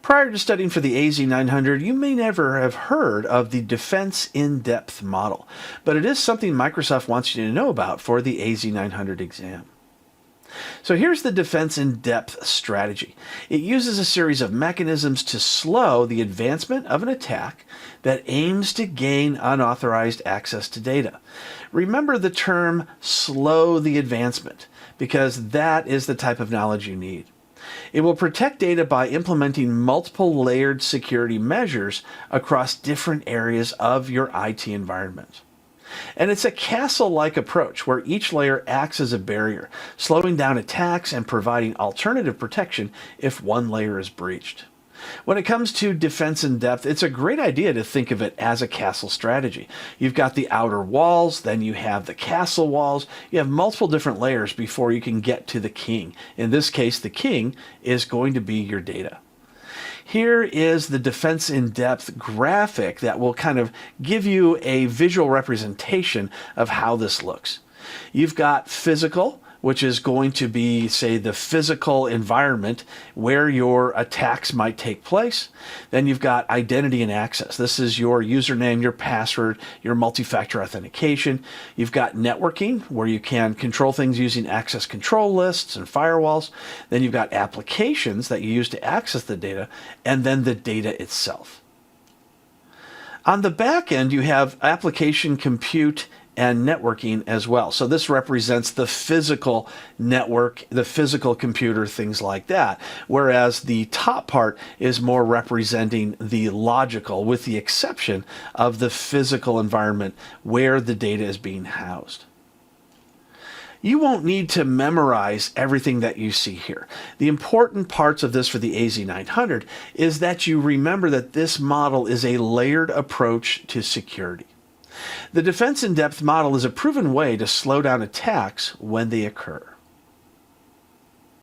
Prior to studying for the AZ-900, you may never have heard of the Defense in-Depth model, but it is something Microsoft wants you to know about for the AZ-900 exam. So here's the Defense in-Depth strategy. It uses a series of mechanisms to slow the advancement of an attack that aims to gain unauthorized access to data. Remember the term slow the advancement, because that is the type of knowledge you need. It will protect data by implementing multiple layered security measures across different areas of your IT environment. And it's a castle-like approach where each layer acts as a barrier, slowing down attacks and providing alternative protection if one layer is breached. When it comes to defense in depth, it's a great idea to think of it as a castle strategy. You've got the outer walls, then you have the castle walls. You have multiple different layers before you can get to the king. In this case, the king is going to be your data. Here is the defense in depth graphic that will kind of give you a visual representation of how this looks. You've got physical, which is going to be, say, the physical environment where your attacks might take place. Then you've got identity and access. This is your username, your password, your multi-factor authentication. You've got networking, where you can control things using access control lists and firewalls. Then you've got applications that you use to access the data, and then the data itself. On the back end, you have application, compute, and networking as well. So this represents the physical network, the physical computer, things like that. Whereas the top part is more representing the logical, with the exception of the physical environment where the data is being housed. You won't need to memorize everything that you see here. The important parts of this for the AZ-900 is that you remember that this model is a layered approach to security. The defense in-depth model is a proven way to slow down attacks when they occur.